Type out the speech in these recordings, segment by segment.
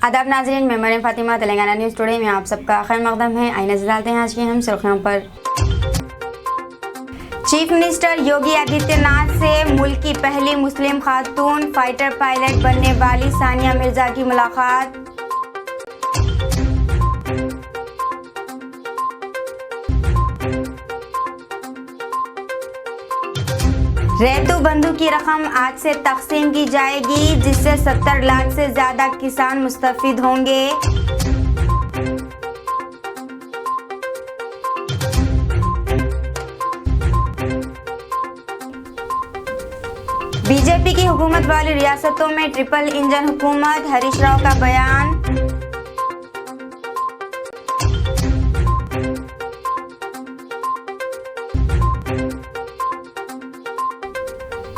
आदाब नाज़रीन, मैं मरियम फातिमा तेलंगाना न्यूज़ टुडे में आप सबका खैर मकदम है। आइए नजर डालते हैं आज की हम सुर्खियों पर। चीफ मिनिस्टर योगी आदित्यनाथ से मुल्क की पहली मुस्लिम खातून फाइटर पायलट बनने वाली सानिया मिर्जा की मुलाकात। रेतु बंधु की रकम आज से तकसीम की जाएगी, जिससे 70 लाख से ज्यादा किसान मुस्तफीद होंगे। बीजेपी की हुकूमत वाली रियासतों में ट्रिपल इंजन हुकूमत, हरीश राव का बयान।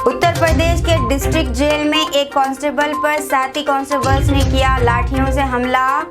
उत्तर प्रदेश के डिस्ट्रिक्ट जेल में एक कांस्टेबल पर साथी कांस्टेबल्स ने किया लाठियों से हमला।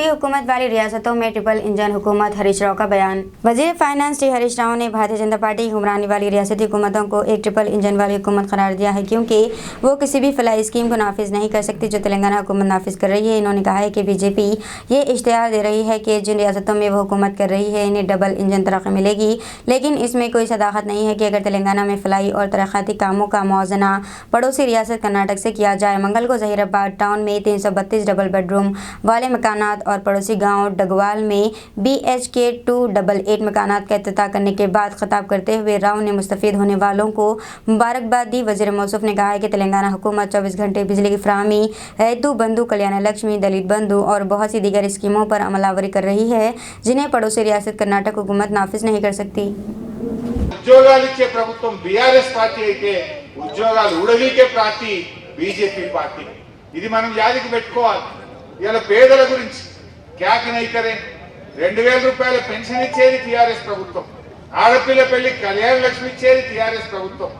हुकूमत वाली रियासतों में ट्रिपल इंजन हुकूमत, हरीश राव का बयान। वजीर फाइनेंस श्री हरीश राव ने भारतीय जनता पार्टी की हुक्मरानी वाली रियासती हुकूमतों को एक ट्रिपल इंजन वाली हुकूमत करार दिया है, क्योंकि वो किसी भी फलाई स्कीम को नाफिज नहीं कर सकती जो तेलंगाना हुकूमत नाफिज कर रही है। इन्होंने कहा है कि बीजेपी ये इश्तिहार दे रही है कि जिन रियासतों में वो हुकूमत कर रही है इन्हें डबल इंजन तरक्की मिलेगी, लेकिन इसमें कोई सदाकत नहीं है कि अगर तेलंगाना में फलाई और तरक्याती कामों का मुआवजना पड़ोसी रियासत कर्नाटक से किया जाए। मंगल को जहीराबाद टाउन में 332 डबल बेडरूम वाले मकानात और पड़ोसी गांव डगवाल में BHK 288 मकानात का इफ्तिताह करने के बाद खिताब करते हुए राव ने मुस्तफीद होने वालों को मुबारकबाद दी। वज़ीर मौसूफ ने कहा है कि तेलंगाना हुकूमत 24 घंटे बिजली की फराहमी, रेतु बंधु, कल्याण लक्ष्मी, दलित बंधु और बहुत सी दीगर स्कीमों पर अमलावरी कर रही है, जिन्हें पड़ोसी रियासत कर्नाटक हुकूमत नाफिज नहीं कर सकती। ఉద్యోగాలిచ్చే ప్రభుత్వం బీఆర్ఎస్ పార్టీ అయితే ఉద్యోగాలు ఉడవీకే పార్టీ బీజేపీ పార్టీ। ఇది మనం యాదికి పెట్టుకోవాలి। ఇలా పేదల గురించి క్యాకి నైకరే 2000 రూపాయల పెన్షన్ ఇచ్చేది టీఆర్ఎస్ ప్రభుత్వం, ఆడపిల్ల పెళ్లి కళ్యాణ లక్ష్మి ఇచ్చేది టీఆర్ఎస్ ప్రభుత్వం,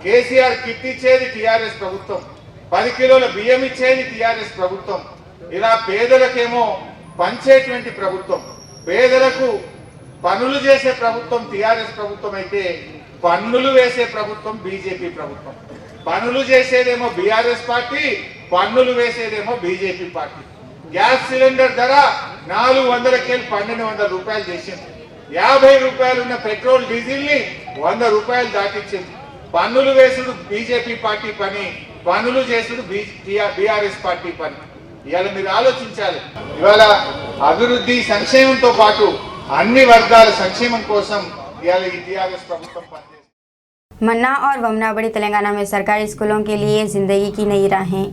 కేసీఆర్ కిట్ ఇచ్చేది టీఆర్ఎస్ ప్రభుత్వం, 10 కిలోల బియ్యం ఇచ్చేది టీఆర్ఎస్ ప్రభుత్వం। ఇలా పేదలకేమో పంచేటువంటి ప్రభుత్వం, పేదలకు పనులు చేసే ప్రభుత్వం టీఆర్ఎస్ ప్రభుత్వం అయితే పన్నులు వేసే ప్రభుత్వం బీజేపీ ప్రభుత్వం। పనులు చేసేదేమో బీఆర్ఎస్ పార్టీ, పన్నులు వేసేదేమో బీజేపీ పార్టీ। గ్యాస్ సిలిండర్ ధర 400కి 1200 రూపాయలు చేసింది। 50 రూపాయలు ఉన్న పెట్రోల్ డీజిల్ ని 100 రూపాయలు దాటించింది। పన్నులు వేసుడు బీజేపీ పార్టీ పని, పనులు చేసుడు బీఆర్ఎస్ పార్టీ పని। ఇవాళ మీరు ఆలోచించాలి, ఇవాళ అభివృద్ధి సంక్షేమంతో పాటు अन्य वर्गाल संक्षेमం కోసం ఇయాల ఈ టీఆర్ఎస్ ప్రభుత్వం పనిచేస్తుంది। मन्ना और वमना बड़ी तेलंगाना में सरकारी स्कूलों के लिए जिंदगी की नई राहें।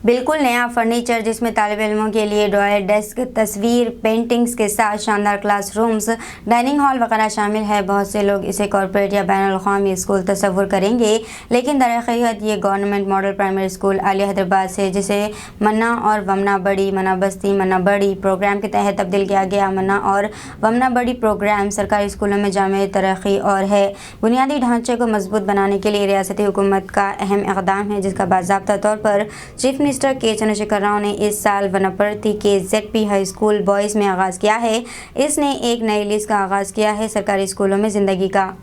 बिल्कुल नया फर्नीचर जिसमें तालिब इल्मों के लिए ड्रॉयर, डेस्क, तस्वीर पेंटिंग्स के साथ शानदार क्लासरूम्स, डाइनिंग हॉल वगैरह शामिल है। बहुत से लोग इसे कॉर्पोरेट या बैनुल-अक़वामी स्कूल तस्वुर करेंगे, लेकिन दरअसल ये government model primary school Alia Hyderabad से, जिसे मन्ना और वमना बड़ी, मन्ना बस्ती, मन्ना बड़ी प्रोग्राम के तहत तब्दील किया गया। मन्ना और वमना बड़ी प्रोग्राम सरकारी स्कूलों में जामे तरक्की और है बुनियादी ढांचे को मजबूत बनाने के लिए रियासती हुकूमत का अहम इक़दाम है, जिसका बाज़ाब्ता तौर पर चीफ मिनिस्टर के चंद्रशेखर राव ने इस साल वनपर्ती के ZP हाई स्कूल बॉयज़ में आगाज़ किया है। इसने एक नई लीज का आगाज़ किया है सरकारी स्कूलों में ज़िंदगी का।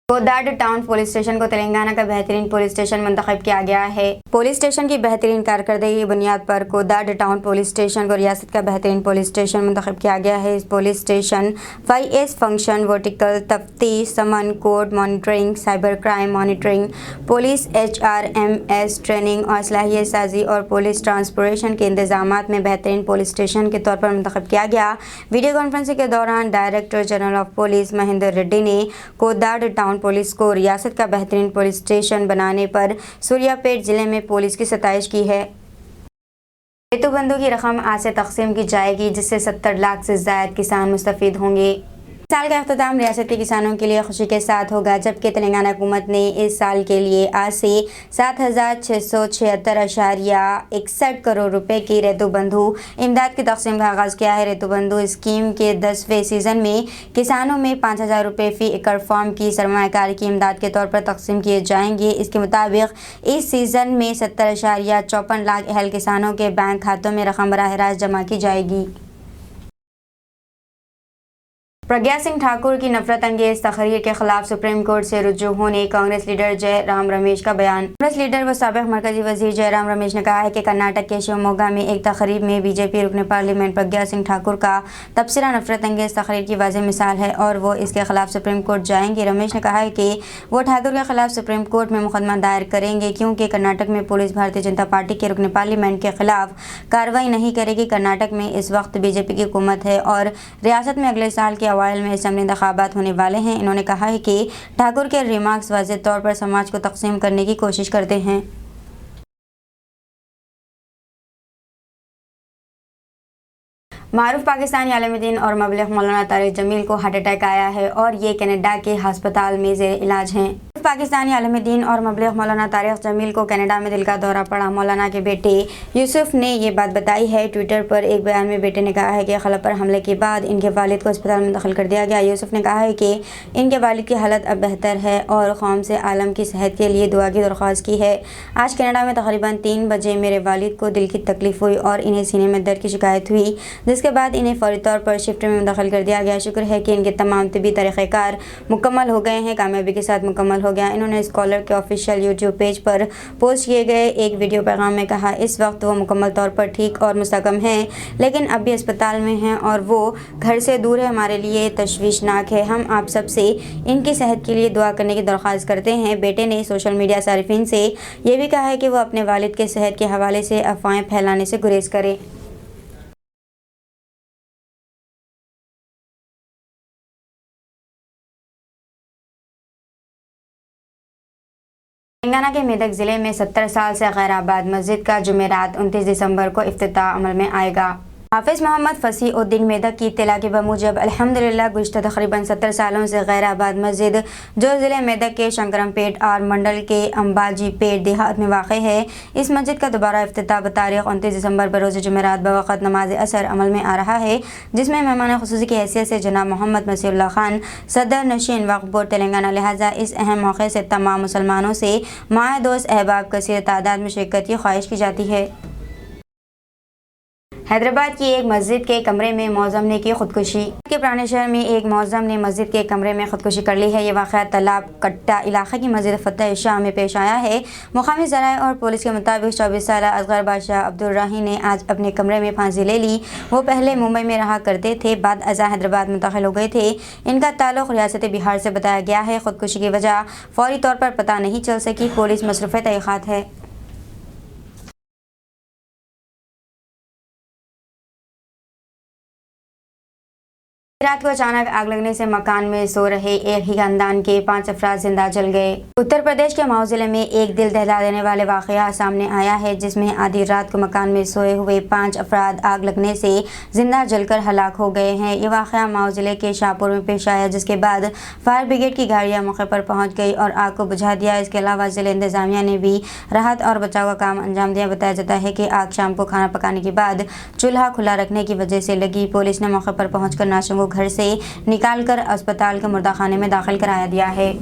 कोदाड टाउन पुलिस स्टेशन को तेलंगाना का बेहतरीन पुलिस स्टेशन मुंतखब किया गया है। पुलिस स्टेशन की बेहतरीन कारकर्दगी की बुनियाद पर कोदाड टाउन पुलिस स्टेशन को रियासत का बेहतरीन पुलिस स्टेशन मुंतखब किया गया है। इस police station 5S function, vertical तफ्तीश, summon, code monitoring, cyber crime monitoring, police HRMS training और सलाहियत साजी और पुलिस ट्रांसपोर्टेशन के इंतजामात में बेहतरीन पुलिस स्टेशन के तौर पर मुंतखब किया गया। वीडियो कॉन्फ्रेंसिंग के दौरान director general of police Mahendra Reddy ने कोदाड टाउन पुलिस को रियासत का बेहतरीन पुलिस स्टेशन बनाने पर सूर्यापेट जिले में पुलिस की सताइश की है। रेतु बंधु की रकम आज से तकसीम की जाएगी, जिससे 70 लाख से ज्यादा किसान मुस्तफीद होंगे। साल का अख्ताम रियासत के किसानों के लिए खुशी के साथ होगा, जबकि तेलंगाना हुकूमत ने इस साल के लिए आज से 7,676.61 करोड़ रुपए की रेतु बंधु इमदाद की तकसीम का आगाज़ किया है। रेतु बंधु स्कीम के 10वें सीज़न में किसानों में 5,000 रुपये फ़ी एकड़ फार्म की सरमायाकारी की इमदाद के तौर पर तकसीम किए जाएंगे। इसके मुताबिक इस सीज़न में 70.54 लाख अहल किसानों के बैंक खातों में रकम बराह रास्त जमा की जाएगी। प्रज्ञा सिंह ठाकुर की नफरत अंगेज तकरीर के खिलाफ सुप्रीम कोर्ट से रुजू होने कांग्रेस लीडर जयराम रमेश का बयान। कांग्रेस लीडर व साबिक मरकजी वजीर जयराम रमेश ने कहा है कि कर्नाटक के शिवमोगा में एक तकरीब में बीजेपी रुकन पार्लियामेंट प्रज्ञा सिंह ठाकुर का तबसरा नफरत अंगेज तकरीर की वाज़ेह मिसाल है और वो इसके खिलाफ सुप्रीम कोर्ट जाएंगे। रमेश ने कहा है कि वो ठाकुर के खिलाफ सुप्रीम कोर्ट में मुकदमा दायर करेंगे क्योंकि कर्नाटक में पुलिस भारतीय जनता पार्टी के रुकन पार्लियामेंट के खिलाफ कार्रवाई नहीं करेगी। कर्नाटक में इस वक्त बीजेपी की हुकूमत है और रियासत में अगले साल के अवाइल में असेंबली इंतखाबात होने वाले हैं। इन्होंने कहा है कि ठाकुर के रिमार्क्स वाज़ेह तौर पर समाज को तकसीम करने की कोशिश करते हैं। मारूफ पाकिस्तानी आलिम दीन और मबलग मौलाना तारिक जमील को हार्ट अटैक आया है और ये कनाडा के हस्पताल में ज़ेर इलाज हैं। पाकिस्तानी आलिम दीन और मबलग मौलाना तारिक जमील को कनाडा में दिल का दौरा पड़ा। मौलाना के बेटे यूसुफ ने ये बात बताई है। ट्विटर पर एक बयान में बेटे ने कहा है कि खला पर हमले के बाद इनके वालिद को अस्पताल में दाखिल कर दिया गया। यूसुफ ने कहा है कि इनके वालिद की हालत अब बेहतर है और कौम से आलम की सेहत के लिए दुआ की दरख्वास्त की है। आज कनाडा में तकरीबन 3 बजे मेरे वालिद को दिल की तकलीफ हुई और इन्हें सीने में दर्द की शिकायत हुई, जिसके बाद इन्हें फौरी तौर पर शिफ्ट में दाखिल कर दिया गया। शुक्र है कि इनके तमाम तबी तरीक़ेकार मुकम्मल हो गए हैं, कामयाबी के साथ मुकम्मल हो गया। इन्होंने स्कॉलर के ऑफिशियल यूट्यूब पेज पर पोस्ट किए गए एक वीडियो पैगाम में कहा, इस वक्त वो मुकम्मल तौर पर ठीक और मुस्तकम हैं, लेकिन अब भी अस्पताल में हैं और वो घर से दूर है। हमारे लिए तशवीशनाक है। हम आप सब से इनकी सेहत के लिए दुआ करने की दरख्वास्त करते हैं। बेटे ने सोशल मीडिया सारिफिन से ये भी कहा है कि वो अपने वालिद के सेहत के हवाले से अफवाहें फैलाने से गुरेज करें। तेलंगाना के मेदक ज़िले में 70 साल से गैर आबाद मस्जिद का जुमेरात 29 दिसंबर को इफ्तिताह अमल में आएगा। हाफिज़ मोहम्मद फसीउद्दीन मेदक की इत्तला के बमूजब अल्हम्दुलिल्लाह गुज़श्ता तकरीबन 70 सालों से गैर आबाद मस्जिद जो ज़िले मेदक के शंकरमपेट और मंडल के अंबाजी पेट देहात में वाक़ है, इस मस्जिद का दोबारा इफ्तिताह बतारीख़ 29 दिसंबर बरोज़ जुमेरात बवक़्त नमाज असर अमल में आ रहा है, जिसमें मेहमान ख़ुसूसी की हैसियत से जनाब मोहम्मद मसीहुल्लाह खान सदर नशीन वक्फ़ बोर्ड तेलंगाना, लिहाजा इस अहम मौके से तमाम मुसलमानों से माए दोस्त अहबाब कसीर तादाद में शिरकत की ख्वाहिश की जाती है। हैदराबाद की एक मस्जिद के कमरे में मौज़म ने की खुदकुशी। के पुराने शहर में एक मौज़म ने मस्जिद के कमरे में खुदकुशी कर ली है। ये वाक़या तालाब कट्टा इलाके की मस्जिद फतेह शाह में पेश आया है। मुकामी ज़राए और पुलिस के मुताबिक 24 साल असगर बादशाह अब्दुर्राही ने आज अपने कमरे में फांसी ले ली। वो पहले मुंबई में रहा करते थे, बाद अज़ा हैदराबाद मुंतकिल हो गए थे। इनका ताल्लुक़ रियासत बिहार से बताया गया है। खुदकुशी की वजह फौरी तौर पर पता नहीं चल सकी। पुलिस मसरूफ़ तहक़ीक़ात है। रात को अचानक आग लगने से मकान में सो रहे एक ही खानदान के 5 अफराद जिंदा जल गए। उत्तर प्रदेश के मऊ जिले में एक दिल दहला देने वाले वाक़या सामने आया है, जिसमें आधी रात को मकान में सोए हुए 5 अफराद आग लगने से जिंदा जलकर हलाक हो गए हैं। ये वाक़या मऊ जिले के शाहपुर में पेश आया, जिसके बाद फायर ब्रिगेड की गाड़ियां मौके पर पहुंच गई और आग को बुझा दिया। इसके अलावा जिले इंतजामिया ने भी राहत और बचाव का काम अंजाम दिया। बताया जाता है कि आग शाम को खाना पकाने के बाद चूल्हा खुला रखने की वजह से लगी। पुलिस ने मौके पर पहुंचकर नाशों को घर से निकालकर अस्पताल के मुर्दाखाने में दाखिल कराया दिया है।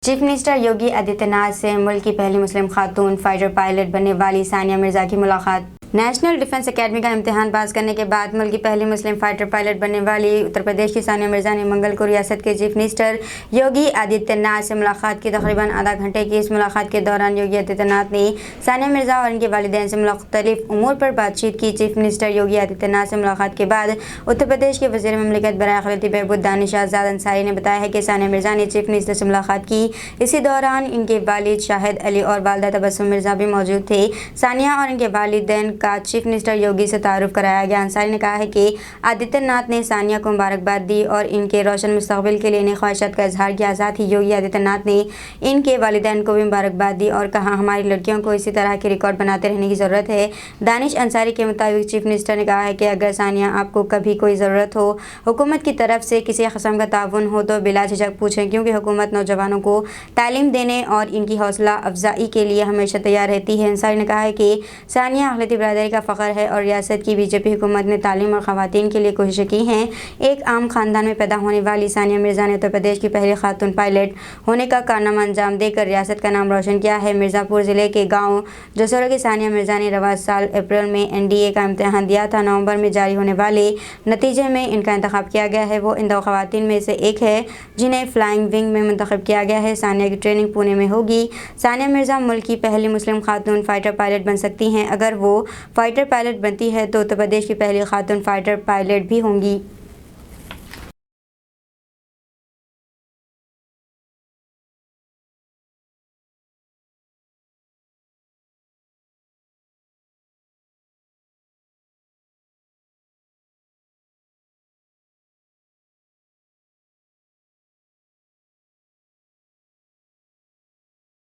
चीफ मिनिस्टर योगी आदित्यनाथ से मुल्क की पहली मुस्लिम खातून फाइटर पायलट बनने वाली सानिया मिर्जा की मुलाकात। नेशनल डिफेंस एकेडमी का इम्तिहान पास करने के बाद मुल्क की पहली मुस्लिम फाइटर पायलट बनने वाली उत्तर प्रदेश की सानिया मिर्जा ने मंगल को रियासत के चीफ मिनिस्टर योगी आदित्यनाथ से मुलाकात की। तकरीबन आधा घंटे की इस मुलाकात के दौरान योगी आदित्यनाथ ने सानिया मिर्जा और इनके वालिदैन से मुख्तलिफ उमूर पर बातचीत की। चीफ मिनिस्टर योगी आदित्यनाथ से मुलाकात के बाद उत्तर प्रदेश के वज़ीर ममलिकत बराए ख़िलती बहबूद दानिश आज़ाद अंसारी ने बताया है कि सानिया मिर्जा ने चीफ मिनिस्टर से मुलाकात की। इसी दौरान इनके वालिद शाहिद अली और वालदा तबस्सुम मिर्जा भी मौजूद थे। सानिया और इनके वालिदैन का चीफ मिनिस्टर योगी से तारुफ कराया गया। अंसारी ने कहा है कि आदित्यनाथ ने सानिया को मुबारकबाद दी और इनके रोशन मुस्तकबिल के लिए इन्हें ख्वाहिशात का इजहार किया। साथ ही योगी आदित्यनाथ ने इनके वालिदैन को भी मुबारकबाद दी और कहा, हमारी लड़कियों को इसी तरह के रिकॉर्ड बनाते रहने की ज़रूरत है। दानिश अंसारी के मुताबिक चीफ मिनिस्टर ने कहा है कि अगर सानिया आपको कभी कोई ज़रूरत हो, हुकूमत की तरफ से किसी किस्म का ताउन हो तो बिला झिझक पूछें, क्योंकि हुकूमत नौजवानों को तालीम देने और इनकी हौसला अफजाई के लिए हमेशा तैयार रहती है। अंसारी ने कहा है कि सानिया अहले बरादरी का फ़ख्र है और रियासत की बीजेपी हुकूमत ने तालीम और ख़वातीन के लिए कोशिशें की हैं। एक आम ख़ानदान में पैदा होने वाली सानिया मिर्ज़ा ने उत्तर प्रदेश की पहली खातून पायलट होने का कारनामा अंजाम देकर रियासत का नाम रोशन किया है। मिर्ज़ापुर ज़िले के गाँव जसोरा की सानिया मिर्ज़ा ने रवा साल अप्रैल में NDA का इम्तहान दिया था। नवंबर में जारी होने वाले नतीजे में इनका इंतखाब किया गया है। वो इन 2 ख़वातीन में से एक है जिन्हें फ्लाइंग विंग में मुंतखब किया गया है। सानिया की ट्रेनिंग पुणे में होगी। सानिया मिर्ज़ा मुल्क की पहली मुस्लिम खातून फाइटर पायलट बन सकती हैं। अगर वो फाइटर पायलट बनती है तो उत्तर प्रदेश की पहली खातून फाइटर पायलट भी होंगी।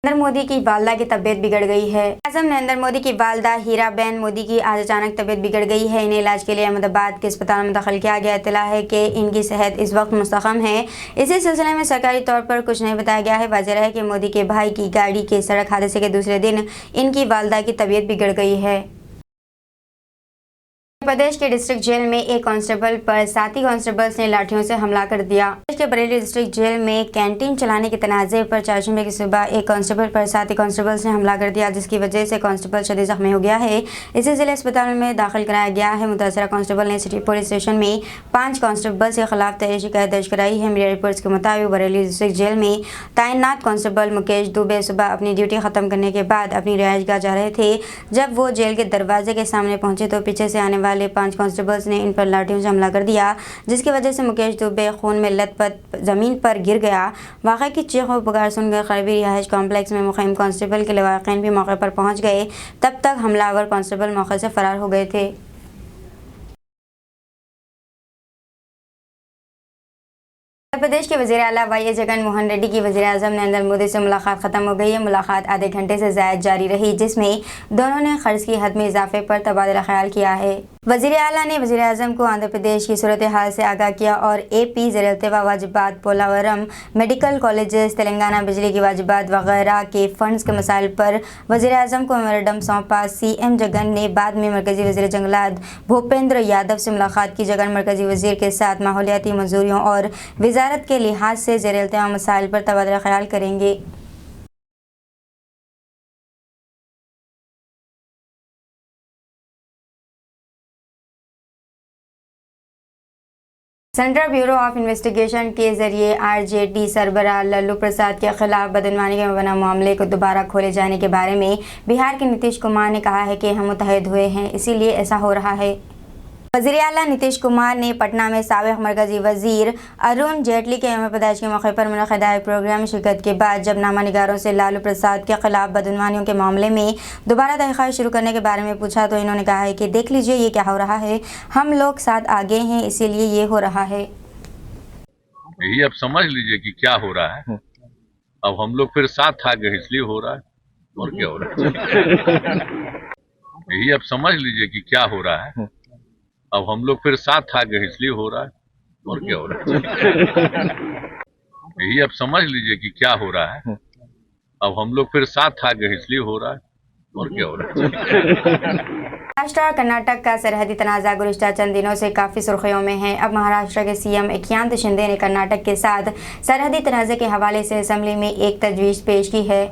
नरेंद्र मोदी की वालदा की तबीयत बिगड़ गई है। आज़म नरेंद्र मोदी की वालदा हीराबेन मोदी की आज अचानक तबीयत बिगड़ गई है। इन्हें इलाज के लिए अहमदाबाद के अस्पताल में दाखिल किया गया। इत्तला है कि इनकी सेहत इस वक्त मुस्तकम है। इसी सिलसिले में सरकारी तौर पर कुछ नहीं बताया गया है। वाज़ेह है कि मोदी के भाई की गाड़ी के सड़क हादसे के दूसरे दिन इनकी वालदा की तबीयत बिगड़ गई है। प्रदेश के डिस्ट्रिक्ट जेल में एक कांस्टेबल पर साथी कांस्टेबल्स ने लाठियों से हमला कर दिया। प्रदेश के बरेली डिस्ट्रिक्ट जेल में कैंटीन चलाने के तनाज़े पर 4 जुम्मे की सुबह एक कांस्टेबल पर साथी कांस्टेबल्स ने हमला कर दिया, जिसकी वजह से कांस्टेबल शदीद जख्मी हो गया है। इसे जिले अस्पताल में दाखिल कराया गया है। मुतासरा कांस्टेबल ने सिटी पुलिस स्टेशन में 5 कांस्टेबल्स के खिलाफ तहरीरी शिकायत दर्ज कराई है। मीडिया रिपोर्ट्स के मुताबिक बरेली डिस्ट्रिक्ट जेल में तैनात कांस्टेबल मुकेश दुबे सुबह अपनी ड्यूटी खत्म करने के बाद अपनी रिहाइशगाह जा रहे थे। जब वो जेल के दरवाजे के सामने पहुंचे तो पीछे से आने वाले 5 कांस्टेबल्स ने इन पर लाठियों से हमला कर दिया, जिसकी वजह से मुकेश दुबे खून में लथपथ जमीन पर गिर गया। वाक़े की चीख और पुकार सुनकर करीबी रिहाइश कॉम्प्लेक्स में मुक़ीम कांस्टेबल के लवाक़ीन भी मौके पर पहुंच गए। तब तक हमलावर कांस्टेबल मौके से फरार हो गए थे। उत्तर प्रदेश के वज़ीर आला YS जगन मोहन रेड्डी की वज़ीर आज़म नरेंद्र मोदी से मुलाकात खत्म हो गई है। मुलाकात आधे घंटे से ज़ायद जारी रही, जिसमें दोनों ने क़र्ज़ की हद में इजाफे पर तबादला ख्याल किया है। वज़ीर आला ने वज़ीर आज़म को आंध्र प्रदेश की सूरत हाल से आगाह किया और AP ज़ेर-ए-अल्तवा वाजिबात, पोलावरम मेडिकल कॉलेजेस, तेलंगाना बिजली की वाजिबात वगैरह के फंड्स के मसाइल पर वज़ीर आज़म को मेमोरेंडम सौंपा। CM जगन ने बाद में मरकज़ी वज़ीर जंगलात भूपेंद्र यादव से मुलाकात की। जगन मरकज़ी वज़ीर के साथ माहौलियाती मंजूरियों और वज़ारत के लिहाज से ज़ेर-ए-अल्तवा मसाइल पर तबादला ख्याल करेंगे। सेंट्रल ब्यूरो ऑफ इन्वेस्टिगेशन के जरिए RJD सरबराह लल्लू प्रसाद के खिलाफ बदनवानी के मुबैना मामले को दोबारा खोले जाने के बारे में बिहार के नीतीश कुमार ने कहा है कि हम मुतहद हुए हैं, इसीलिए ऐसा हो रहा है। वज़ीर आला नीतीश कुमार ने पटना में साबिक़ मरकज़ी वज़ीर अरुण जेटली के यौम पैदाइश के मौके पर मुनक़िदा एक प्रोग्राम में शिरकत के बाद जब नामा निगारों से लालू प्रसाद के खिलाफ बदनवानियों के मामले में दोबारा तहक़ीक़ात शुरू करने के बारे में पूछा तो इन्होंने कहा है कि देख लीजिए ये क्या हो रहा है, हम लोग साथ आगे हैं, इसीलिए ये हो रहा है। यही अब समझ लीजिए कि क्या हो रहा है। अब हम लोग फिर साथ आ गए इसलिए हो रहा है, और क्या हो रहा है। यही अब समझ लीजिए कि क्या हो रहा है। अब हम लोग फिर साथ आ गए इसलिए हो रहा है, और क्या हो रहा है। यही अब समझ लीजिए कि क्या हो रहा है। अब हम लोग फिर साथ आ गए इसलिए हो रहा है, और क्या हो रहा है। महाराष्ट्र और कर्नाटक का सरहदी तनाज़ा गुज़िश्ता चंद दिनों से काफ़ी सुर्खियों में है। अब महाराष्ट्र के CM एकनाथ शिंदे ने कर्नाटक के साथ सरहदी तनाज़े के हवाले से असेंबली में एक तजवीज़ पेश की है,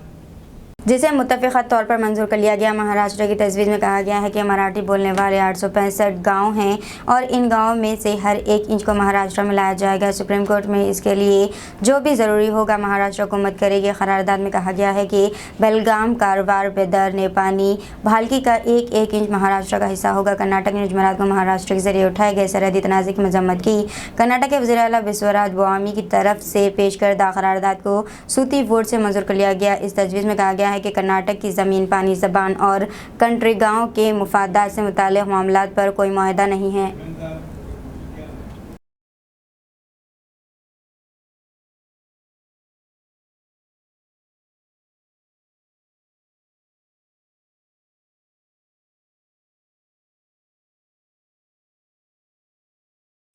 जिसे मुत्तफ़िक़ा तौर पर मंजूर कर लिया गया। महाराष्ट्र की तजवीज़ में कहा गया है कि मराठी बोलने वाले 865 गाँव हैं और इन गाँवों में से हर 1 इंच को महाराष्ट्र में लाया जाएगा। सुप्रीम कोर्ट में इसके लिए जो भी ज़रूरी होगा महाराष्ट्र हुकूमत करेगी। करारदाद में कहा गया है कि बेलगाम, कारवार, बेदर, नेपानी, भाल्की का 1-1 इंच महाराष्ट्र का हिस्सा होगा। कर्नाटक ने जुमेरात को महाराष्ट्र के जरिए उठाए गए सरहदी तनाज़े की मजम्मत की। कर्नाटक के वज़ीर आला बिस्वराज बोआमी की तरफ से पेश करदा करारदाद को सूती वोट से मंजूर कर लिया गया। इस तजवीज़ में कहा गया है कि कर्नाटक की ज़मीन, पानी, ज़बान और कंट्री गाँव के मुफादात से मुताल्लिक़ मामलात पर कोई मुआहदा नहीं है।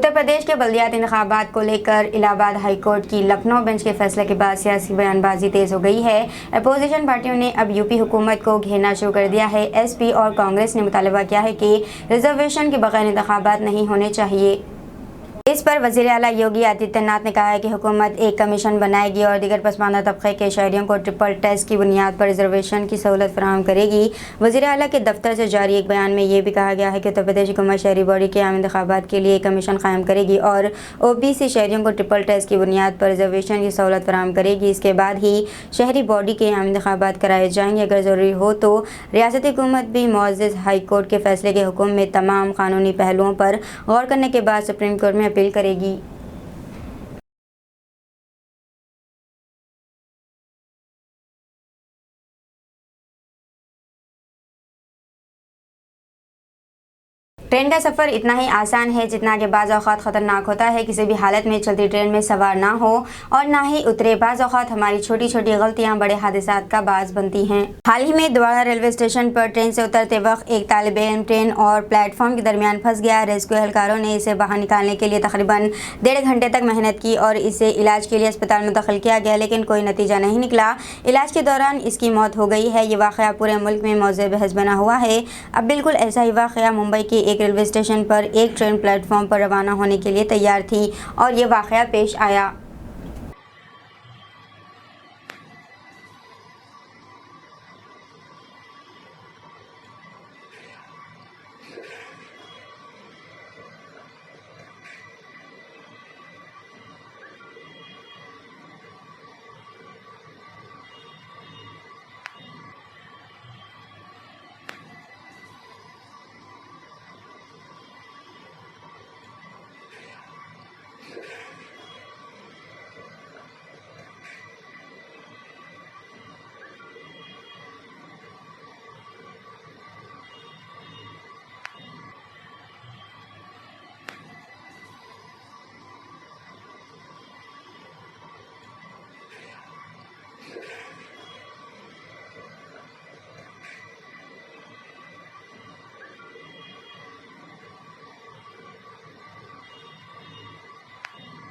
उत्तर प्रदेश के बल्दियाती इंतखाबात को लेकर इलाहाबाद हाई कोर्ट की लखनऊ बेंच के फैसले के बाद सियासी बयानबाजी तेज हो गई है। अपोजिशन पार्टियों ने अब यूपी हुकूमत को घेरना शुरू कर दिया है। एसपी और कांग्रेस ने मुतालबा किया है कि रिजर्वेशन के बगैर इंतखाबात नहीं होने चाहिए। इस पर वज़ीर आला योगी आदित्यनाथ ने कहा है कि हुकूमत एक कमीशन बनाएगी और दीगर पसमानदा तबके के शहरियों को ट्रिपल टेस्ट की बुनियाद पर रिजर्वेशन की सहूलत फराहम करेगी। वज़ीर आला के दफ्तर से जारी एक बयान में ये भी कहा गया है कि उत्तर प्रदेश हुकूमत शहरी बॉडी के आम इंतखाबात के लिए एक कमीशन कायम करेगी और OBC शहरियों को ट्रिपल टेस्ट की बुनियाद पर रिजर्वेशन की सहूलत फराहम करेगी। इसके बाद ही शहरी बॉडी के आम इंतखाबात कराए जाएंगे। अगर ज़रूरी हो तो रियासती हुकूमत भी मुअज़्ज़ज़ हाई कोर्ट के फैसले के हुक्म में तमाम कानूनी पहलुओं पर गौर करने के बाद सुप्रीम कोर्ट में अपील करेगी। ट्रेन का सफ़र इतना ही आसान है जितना कि बाज़ औक़ात ख़तरनाक होता है। किसी भी हालत में चलती ट्रेन में सवार ना हो और ना ही उतरे। बाज़ औक़ात हमारी छोटी छोटी गलतियाँ बड़े हादसात का बाज़ बनती हैं। हाल ही में दोबारा रेलवे स्टेशन पर ट्रेन से उतरते वक्त एक तालिब इल्म ट्रेन और प्लेटफॉर्म के दरमियान फंस गया। रेस्क्यू एहलकारों ने इसे बाहर निकालने के लिए तकरीबन 1.5 घंटे तक मेहनत की और इसे इलाज के लिए अस्पताल में दाखिल किया गया, लेकिन कोई नतीजा नहीं निकला। इलाज के दौरान इसकी मौत हो गई है। ये वाक़या पूरे मुल्क में मौज़े बहस बना हुआ है। अब बिल्कुल ऐसा ही वाक़या मुंबई के एक रेलवे स्टेशन पर एक ट्रेन प्लेटफॉर्म पर रवाना होने के लिए तैयार थी और ये वाक़या पेश आया।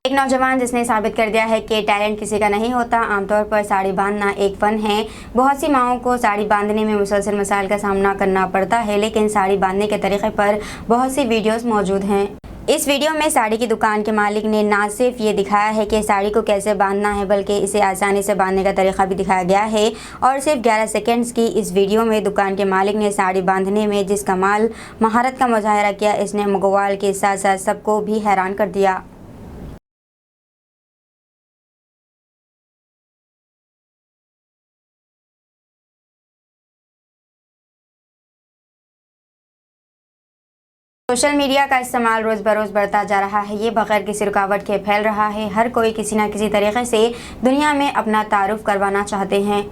एक नौजवान जिसने साबित कर दिया है कि टैलेंट किसी का नहीं होता। आमतौर पर साड़ी बांधना एक फ़न है। बहुत सी माओं को साड़ी बांधने में मुसलसल मसाइल का सामना करना पड़ता है, लेकिन साड़ी बांधने के तरीक़े पर बहुत सी वीडियोस मौजूद हैं। इस वीडियो में साड़ी की दुकान के मालिक ने ना सिर्फ ये दिखाया है कि साड़ी को कैसे बांधना है, बल्कि इसे आसानी से बांधने का तरीका भी दिखाया गया है। और सिर्फ 11 सेकंड्स की इस वीडियो में दुकान के मालिक ने साड़ी बांधने में जिस कमाल महारत का मुजाहरा किया, इसने मुगवाल के साथ साथ सबको भी हैरान कर दिया। सोशल मीडिया का इस्तेमाल रोज़ बरोज़ बढ़ता जा रहा है। ये बगैर किसी रुकावट के फैल रहा है। हर कोई किसी न किसी तरीके से दुनिया में अपना तारुफ करवाना चाहते हैं।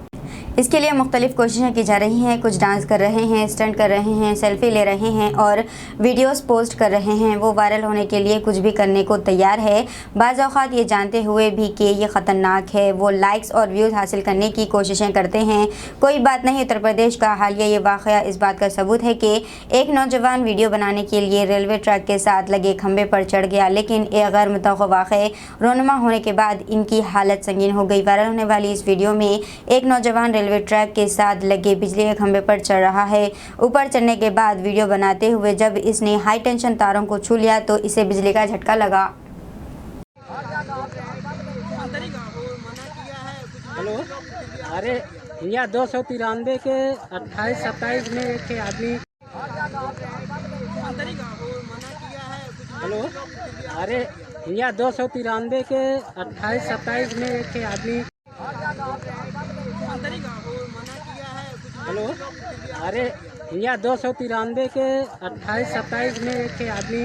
इसके लिए मुख्तलिफ़ कोशिशें की जा रही हैं। कुछ डांस कर रहे हैं, स्टंट कर रहे हैं, सेल्फी ले रहे हैं और वीडियोस पोस्ट कर रहे हैं। वो वायरल होने के लिए कुछ भी करने को तैयार है, बाज़ औक़ात ये जानते हुए भी कि ये ख़तरनाक है। वो लाइक्स और व्यूज़ हासिल करने की कोशिशें करते हैं। कोई बात नहीं, उत्तर प्रदेश का हालिया ये वाक़या इस बात का सबूत है कि एक नौजवान वीडियो बनाने के लिए रेलवे ट्रैक के साथ लगे खंभे पर चढ़ गया, लेकिन एक गैर मुतवक्किअ वाक़या रोनुमा होने के बाद इनकी हालत संगीन हो गई। वायरल होने वाली इस वीडियो में एक नौजवान रेलवे ट्रैक के साथ लगे बिजली के खंभे पर चढ़ रहा है। ऊपर चढ़ने के बाद वीडियो बनाते हुए जब इसने हाई टेंशन तारों को छू लिया तो इसे बिजली का झटका लगा। हेलो, अरे यहाँ 293 के 28-27 में एक आदमी। हेलो, अरे यहाँ 293 के 28-27 में एक आदमी। हेलो, अरे यहाँ 293 के 28-27 में एक आदमी।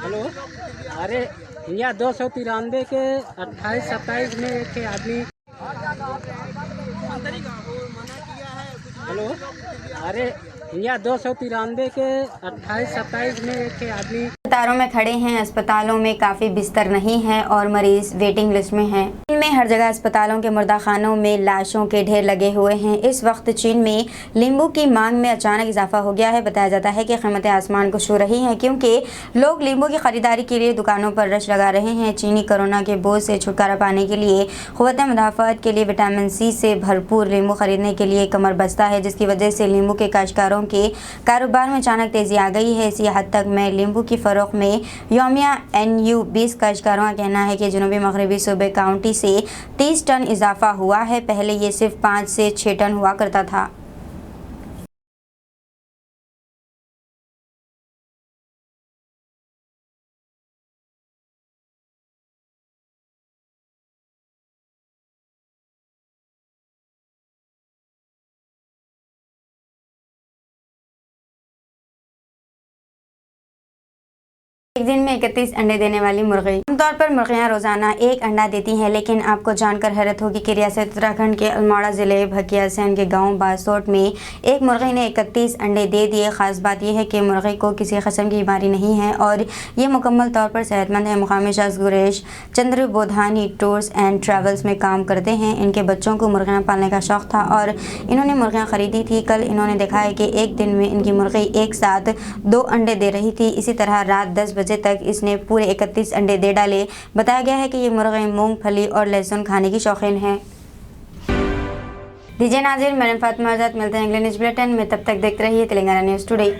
हेलो, अरे यहाँ 293 के 28-27 में एक आदमी। हेलो, अरे यहाँ 293 के 28-27 में एक आदमी। कतारों में खड़े हैं, अस्पतालों में काफ़ी बिस्तर नहीं हैं और मरीज वेटिंग लिस्ट में हैं। चीन में हर जगह अस्पतालों के मुर्दाखानों में लाशों के ढेर लगे हुए हैं। इस वक्त चीन में नींबू की मांग में अचानक इजाफा हो गया है। बताया जाता है कि कीमतें आसमान को छू रही हैं क्योंकि लोग नींबू की खरीदारी के लिए दुकानों पर रश लगा रहे हैं। चीनी कोरोना के बोझ से छुटकारा पाने के लिए क़ुव्वत मुदाफ़अत के लिए विटामिन सी से भरपूर नींबू खरीदने के लिए कमर बस्ता है, जिसकी वजह से नींबू के काश्तकारों के कारोबार में अचानक तेज़ी आ गई है। इसी हद तक में नींबू की फ़रोख्त में यौमिया NU20 काश्तकारों का कहना है कि जनूबी मगरबी सूबे काउंटी से 30 टन इजाफा हुआ है। पहले ये सिर्फ 5 से 6 टन हुआ करता था। एक दिन में 31 अंडे देने वाली मुर्गी। आमतौर पर मुर्गियां रोजाना 1 अंडा देती हैं, लेकिन आपको जानकर हैरत होगी कि रियासत उत्तराखंड के अल्मोड़ा जिले भकियासैन के गांव बासोट में एक मुर्गी ने 31 अंडे दे दिए। खास बात यह है कि मुर्गी को किसी किस्म की बीमारी नहीं है और ये मुकम्मल तौर पर सेहतमंद है। मुकामी शख्स गुरेश चंद्र बोधानी टूर्स एंड ट्रैवल्स में काम करते हैं। इनके बच्चों को मुर्गियाँ पालने का शौक़ था और इन्होंने मुर्गियाँ ख़रीदी थी। कल इन्होंने देखा है कि एक दिन में इनकी मुर्गी एक साथ 2 अंडे दे रही थी। इसी तरह रात 10 बजे तक इसने पूरे 31 अंडे दे डाले। बताया गया है कि ये मुर्गी मूंगफली और लहसुन खाने की शौकीन है। दीजिए नाज़िर, मैं फातिमा आज़ाद, मिलते हैं अगले न्यूज़ बुलेटिन में। तब तक देखते रहिए तेलंगाना न्यूज़ टुडे।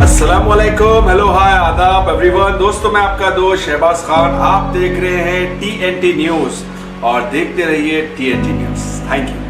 अस्सलामुअलैकुम, हेलो, हाय, आदाब एवरीवन। दोस्तों, मैं आपका दोस्त शहबाज खान। आप देख रहे हैं TNT न्यूज़ और देखते रहिए TNT न्यूज़। Thank you.